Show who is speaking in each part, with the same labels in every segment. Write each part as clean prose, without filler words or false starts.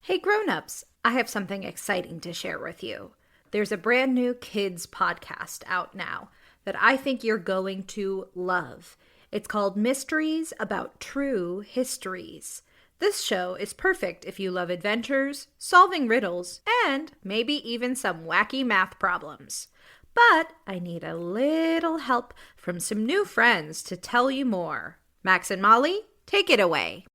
Speaker 1: Hey Grownups, I have something exciting to share with you. There's a brand new kids podcast out now that I think you're going to love. It's called Mysteries About True Histories. This show is perfect if you love adventures, solving riddles, and maybe even some wacky math problems. But I need a little help from some new friends to tell you more. Max and Molly, take it away.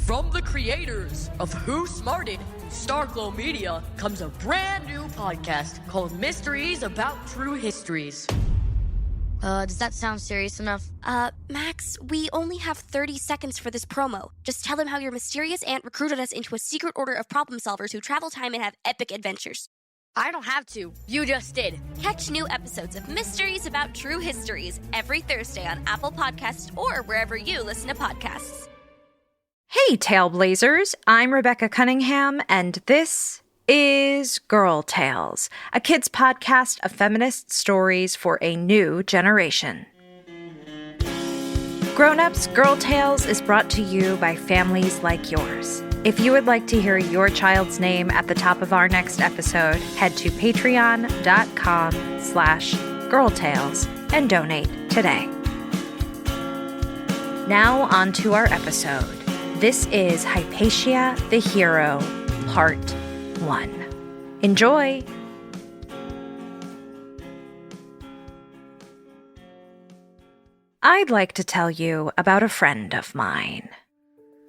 Speaker 2: From the creators of Who Smarted, Starglow Media, comes a brand new podcast called Mysteries About True Histories.
Speaker 3: Does that sound serious enough?
Speaker 4: Max, we only have 30 seconds for this promo. Just tell them how your mysterious aunt recruited us into a secret order of problem solvers who travel time and have epic adventures.
Speaker 3: I don't have to. You just did.
Speaker 4: Catch new episodes of Mysteries About True Histories every Thursday on Apple Podcasts or wherever you listen to podcasts.
Speaker 1: Hey, Tailblazers! I'm Rebecca Cunningham, and this is Girl Tales, a kids' podcast of feminist stories for a new generation. Grownups, Girl Tales is brought to you by families like yours. If you would like to hear your child's name at the top of our next episode, head to patreon.com/girltales and donate today. Now on to our episode. This is Hypatia the Hero, Part 1. Enjoy! I'd like to tell you about a friend of mine.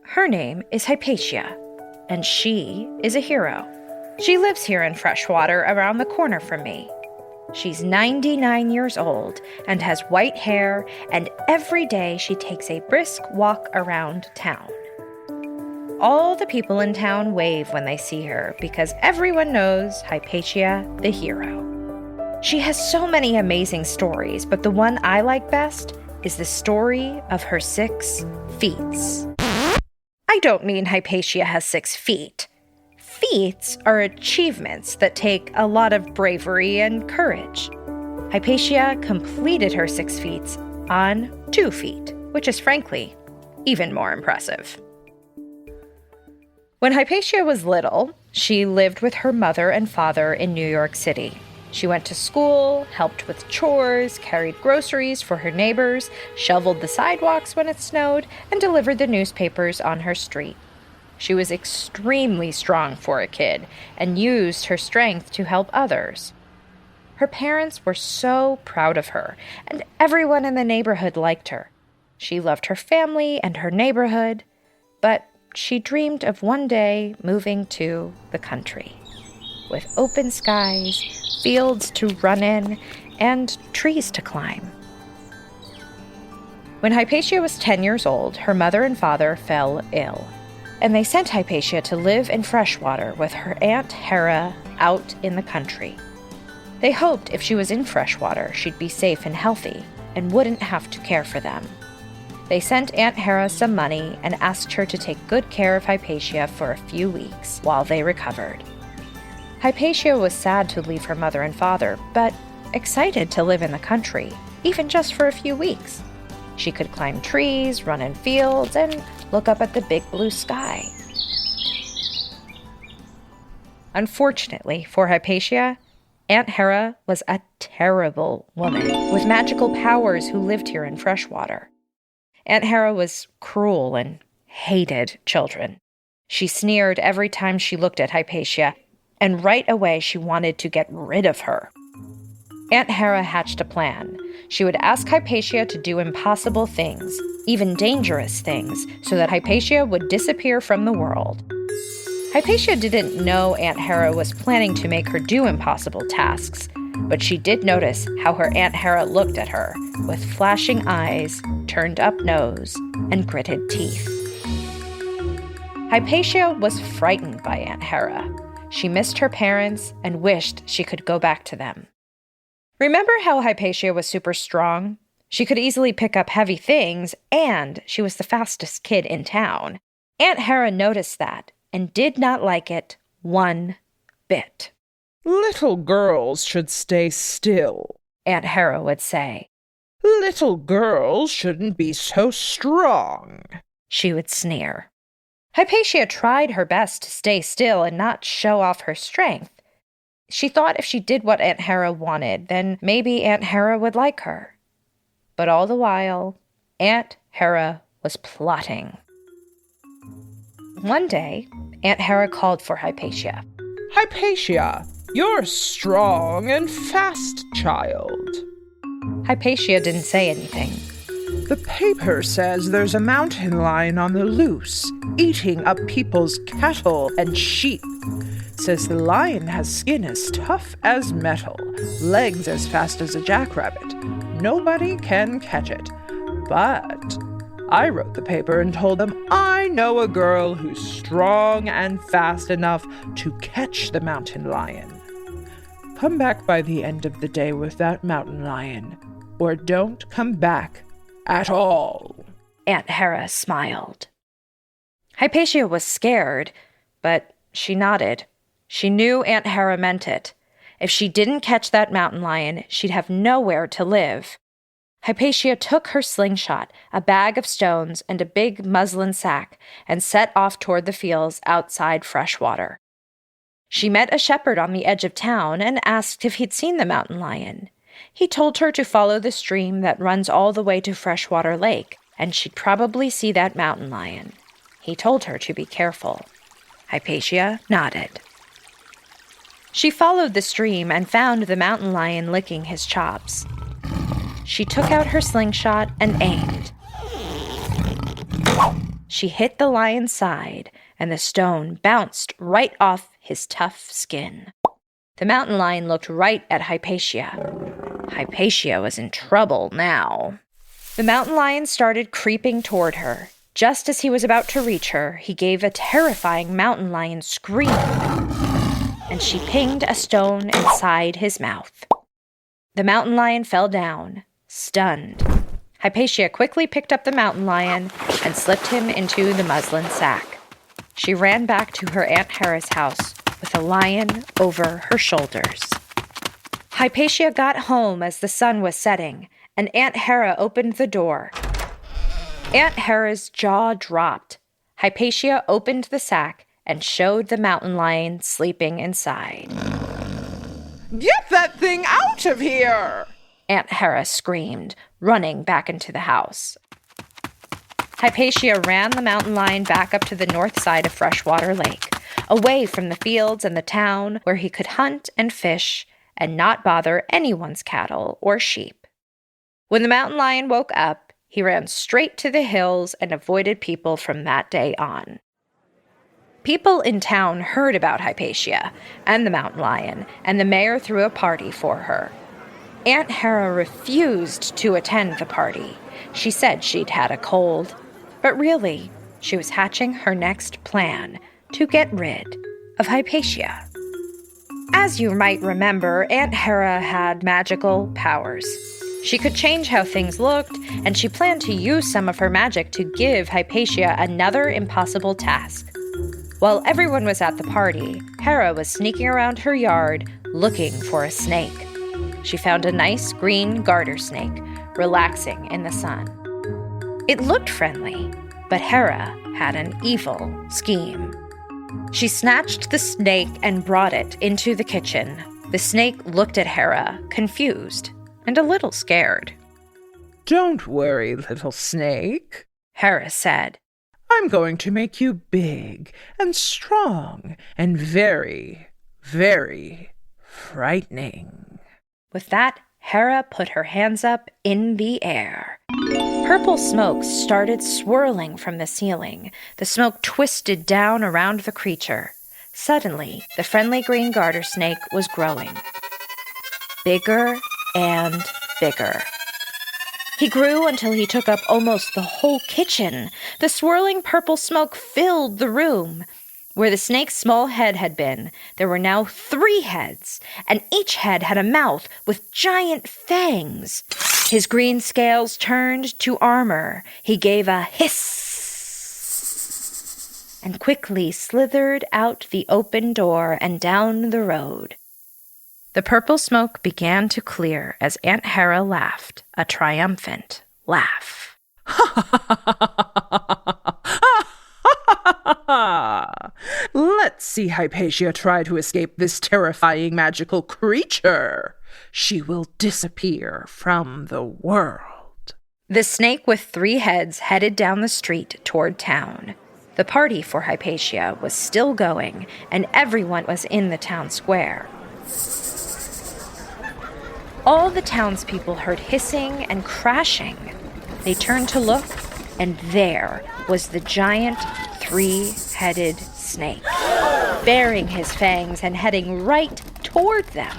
Speaker 1: Her name is Hypatia, and she is a hero. She lives here in Freshwater around the corner from me. She's 99 years old and has white hair, and every day she takes a brisk walk around town. All the people in town wave when they see her because everyone knows Hypatia the hero. She has so many amazing stories, but the one I like best is the story of her 6 feats. I don't mean Hypatia has 6 feet. Feats are achievements that take a lot of bravery and courage. Hypatia completed her 6 feats on 2 feet, which is frankly even more impressive. When Hypatia was little, she lived with her mother and father in New York City. She went to school, helped with chores, carried groceries for her neighbors, shoveled the sidewalks when it snowed, and delivered the newspapers on her street. She was extremely strong for a kid and used her strength to help others. Her parents were so proud of her, and everyone in the neighborhood liked her. She loved her family and her neighborhood, but she dreamed of one day moving to the country, with open skies, fields to run in, and trees to climb. When Hypatia was 10 years old, her mother and father fell ill, and they sent Hypatia to live in Freshwater with her Aunt Hera out in the country. They hoped if she was in Freshwater, she'd be safe and healthy and wouldn't have to care for them. They sent Aunt Hera some money and asked her to take good care of Hypatia for a few weeks while they recovered. Hypatia was sad to leave her mother and father, but excited to live in the country, even just for a few weeks. She could climb trees, run in fields, and look up at the big blue sky. Unfortunately for Hypatia, Aunt Hera was a terrible woman with magical powers who lived here in Freshwater. Aunt Hera was cruel and hated children. She sneered every time she looked at Hypatia, and right away she wanted to get rid of her. Aunt Hera hatched a plan. She would ask Hypatia to do impossible things, even dangerous things, so that Hypatia would disappear from the world. Hypatia didn't know Aunt Hera was planning to make her do impossible tasks, but she did notice how her Aunt Hera looked at her, with flashing eyes, turned up nose, and gritted teeth. Hypatia was frightened by Aunt Hera. She missed her parents and wished she could go back to them. Remember how Hypatia was super strong? She could easily pick up heavy things, and she was the fastest kid in town. Aunt Hera noticed that and did not like it one bit.
Speaker 5: "Little girls should stay still,"
Speaker 1: Aunt Hera would say.
Speaker 5: "Little girls shouldn't be so strong,"
Speaker 1: she would sneer. Hypatia tried her best to stay still and not show off her strength. She thought if she did what Aunt Hera wanted, then maybe Aunt Hera would like her. But all the while, Aunt Hera was plotting. One day, Aunt Hera called for Hypatia.
Speaker 5: Hypatia, you're a strong and fast child.
Speaker 1: Hypatia didn't say anything.
Speaker 5: The paper says there's a mountain lion on the loose, eating up people's cattle and sheep. Says the lion has skin as tough as metal, legs as fast as a jackrabbit. Nobody can catch it. But I wrote the paper and told them I know a girl who's strong and fast enough to catch the mountain lion. Come back by the end of the day with that mountain lion, or don't come back at all.
Speaker 1: Aunt Hera smiled. Hypatia was scared, but she nodded. She knew Aunt Hera meant it. If she didn't catch that mountain lion, she'd have nowhere to live. Hypatia took her slingshot, a bag of stones, and a big muslin sack, and set off toward the fields outside Freshwater. She met a shepherd on the edge of town and asked if he'd seen the mountain lion. He told her to follow the stream that runs all the way to Freshwater Lake, and she'd probably see that mountain lion. He told her to be careful. Hypatia nodded. She followed the stream and found the mountain lion licking his chops. She took out her slingshot and aimed. She hit the lion's side, and the stone bounced right off his tough skin. The mountain lion looked right at Hypatia. Hypatia was in trouble now. The mountain lion started creeping toward her. Just as he was about to reach her, he gave a terrifying mountain lion scream, and she pinged a stone inside his mouth. The mountain lion fell down, stunned. Hypatia quickly picked up the mountain lion and slipped him into the muslin sack. She ran back to her Aunt Hera's house with the lion over her shoulders. Hypatia got home as the sun was setting, and Aunt Hera opened the door. Aunt Hera's jaw dropped. Hypatia opened the sack and showed the mountain lion sleeping inside.
Speaker 5: Get that thing out of here!
Speaker 1: Aunt Hera screamed, running back into the house. Hypatia ran the mountain lion back up to the north side of Freshwater Lake, away from the fields and the town where he could hunt and fish and not bother anyone's cattle or sheep. When the mountain lion woke up, he ran straight to the hills and avoided people from that day on. People in town heard about Hypatia and the mountain lion, and the mayor threw a party for her. Aunt Hera refused to attend the party. She said she'd had a cold, but really, she was hatching her next plan to get rid of Hypatia. As you might remember, Aunt Hera had magical powers. She could change how things looked, and she planned to use some of her magic to give Hypatia another impossible task. While everyone was at the party, Hera was sneaking around her yard looking for a snake. She found a nice green garter snake, relaxing in the sun. It looked friendly, but Hera had an evil scheme. She snatched the snake and brought it into the kitchen. The snake looked at Hera, confused and a little scared.
Speaker 5: Don't worry, little snake,
Speaker 1: Hera said.
Speaker 5: I'm going to make you big and strong and very, very frightening.
Speaker 1: With that, Hera put her hands up in the air. Purple smoke started swirling from the ceiling. The smoke twisted down around the creature. Suddenly, the friendly green garter snake was growing. Bigger and bigger. He grew until he took up almost the whole kitchen. The swirling purple smoke filled the room. Where the snake's small head had been, there were now 3 heads, and each head had a mouth with giant fangs. His green scales turned to armor. He gave a hiss and quickly slithered out the open door and down the road. The purple smoke began to clear as Aunt Hera laughed, a triumphant laugh.
Speaker 5: ha! Let's see Hypatia try to escape this terrifying magical creature. She will disappear from the world.
Speaker 1: The snake with 3 heads headed down the street toward town. The party for Hypatia was still going, and everyone was in the town square. All the townspeople heard hissing and crashing. They turned to look, and there was the giant 3-headed snake, baring his fangs and heading right toward them.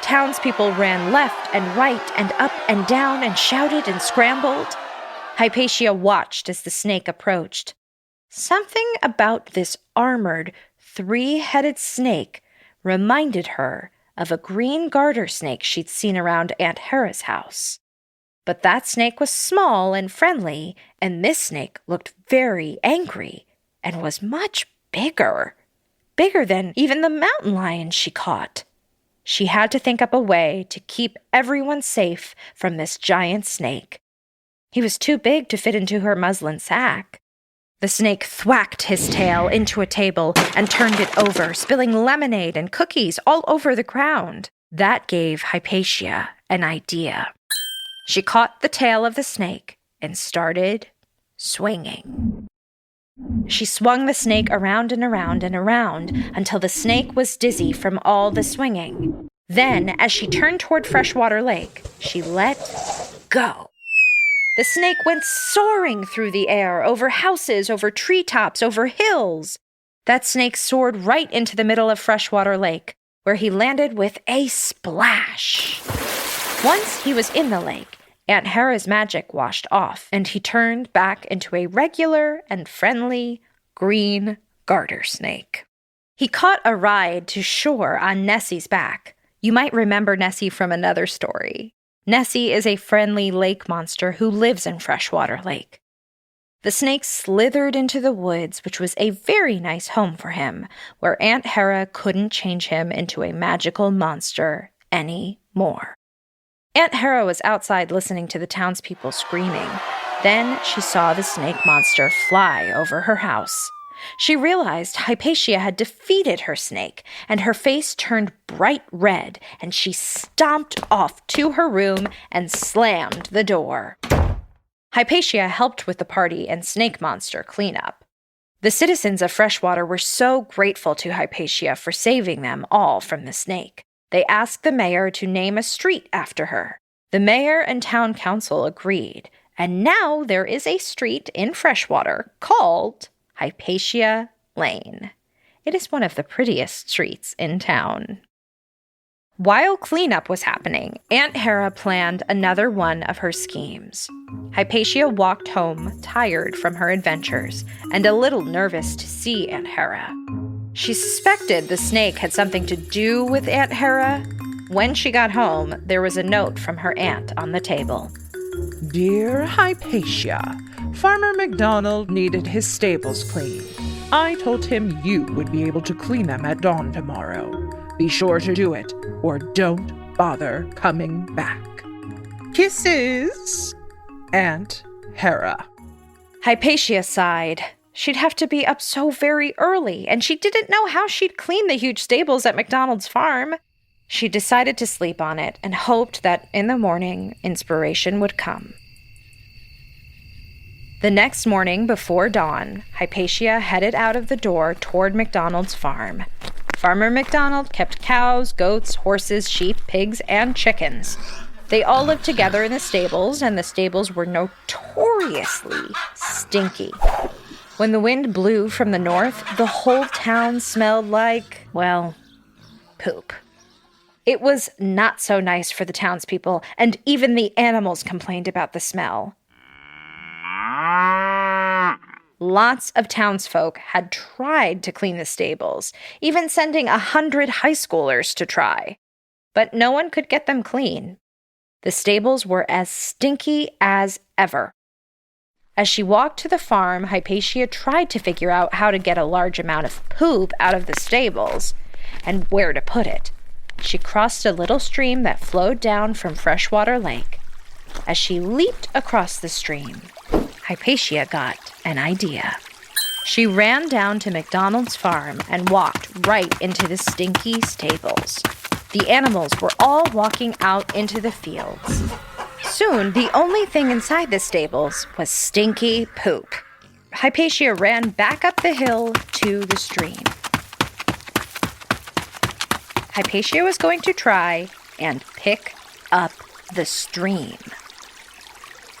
Speaker 1: Townspeople ran left and right and up and down and shouted and scrambled. Hypatia watched as the snake approached. Something about this armored, 3-headed snake reminded her of a green garter snake she'd seen around Aunt Hera's house. But that snake was small and friendly, and this snake looked very angry and was much bigger than even the mountain lion she caught. She had to think up a way to keep everyone safe from this giant snake. He was too big to fit into her muslin sack. The snake thwacked his tail into a table and turned it over, spilling lemonade and cookies all over the ground. That gave Hypatia an idea. She caught the tail of the snake and started swinging. She swung the snake around and around and around until the snake was dizzy from all the swinging. Then, as she turned toward Freshwater Lake, she let go. The snake went soaring through the air, over houses, over treetops, over hills. That snake soared right into the middle of Freshwater Lake, where he landed with a splash. Once he was in the lake, Aunt Hera's magic washed off, and he turned back into a regular and friendly green garter snake. He caught a ride to shore on Nessie's back. You might remember Nessie from another story. Nessie is a friendly lake monster who lives in Freshwater Lake. The snake slithered into the woods, which was a very nice home for him, where Aunt Hera couldn't change him into a magical monster anymore. Aunt Hera was outside listening to the townspeople screaming. Then she saw the snake monster fly over her house. She realized Hypatia had defeated her snake, and her face turned bright red, and she stomped off to her room and slammed the door. Hypatia helped with the party and snake monster cleanup. The citizens of Freshwater were so grateful to Hypatia for saving them all from the snake. They asked the mayor to name a street after her. The mayor and town council agreed, and now there is a street in Freshwater called Hypatia Lane. It is one of the prettiest streets in town. While cleanup was happening, Aunt Hera planned another one of her schemes. Hypatia walked home, tired from her adventures, and a little nervous to see Aunt Hera. She suspected the snake had something to do with Aunt Hera. When she got home, there was a note from her aunt on the table.
Speaker 5: Dear Hypatia, Farmer McDonald needed his stables cleaned. I told him you would be able to clean them at dawn tomorrow. Be sure to do it, or don't bother coming back. Kisses, Aunt Hera.
Speaker 1: Hypatia sighed. She'd have to be up so very early, and she didn't know how she'd clean the huge stables at McDonald's farm. She decided to sleep on it and hoped that in the morning, inspiration would come. The next morning, before dawn, Hypatia headed out of the door toward McDonald's farm. Farmer McDonald kept cows, goats, horses, sheep, pigs, and chickens. They all lived together in the stables, and the stables were notoriously stinky. When the wind blew from the north, the whole town smelled like, well, poop. It was not so nice for the townspeople, and even the animals complained about the smell. Lots of townsfolk had tried to clean the stables, even sending 100 high schoolers to try. But no one could get them clean. The stables were as stinky as ever. As she walked to the farm, Hypatia tried to figure out how to get a large amount of poop out of the stables and where to put it. She crossed a little stream that flowed down from Freshwater Lake. As she leaped across the stream, Hypatia got an idea. She ran down to McDonald's farm and walked right into the stinky stables. The animals were all walking out into the fields. Soon, the only thing inside the stables was stinky poop. Hypatia ran back up the hill to the stream. Hypatia was going to try and pick up the stream.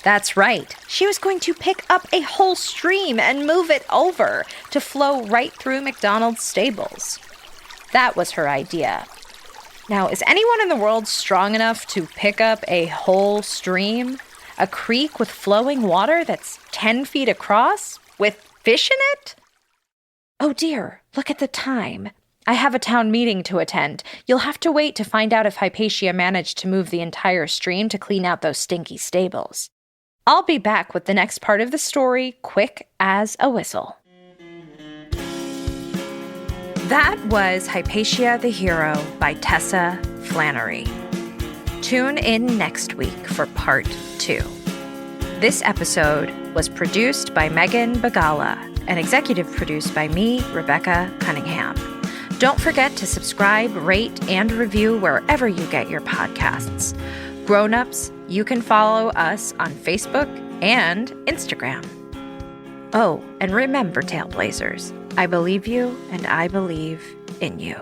Speaker 1: That's right. She was going to pick up a whole stream and move it over to flow right through McDonald's stables. That was her idea. Now, is anyone in the world strong enough to pick up a whole stream? A creek with flowing water that's 10 feet across with fish in it? Oh dear, look at the time. I have a town meeting to attend. You'll have to wait to find out if Hypatia managed to move the entire stream to clean out those stinky stables. I'll be back with the next part of the story, quick as a whistle. That was Hypatia the Hero by Tessa Flannery. Tune in next week for part 2. This episode was produced by Megan Bagala and executive produced by me, Rebecca Cunningham. Don't forget to subscribe, rate, and review wherever you get your podcasts. Grownups, you can follow us on Facebook and Instagram. Oh, and remember, Tailblazers, I believe you and I believe in you.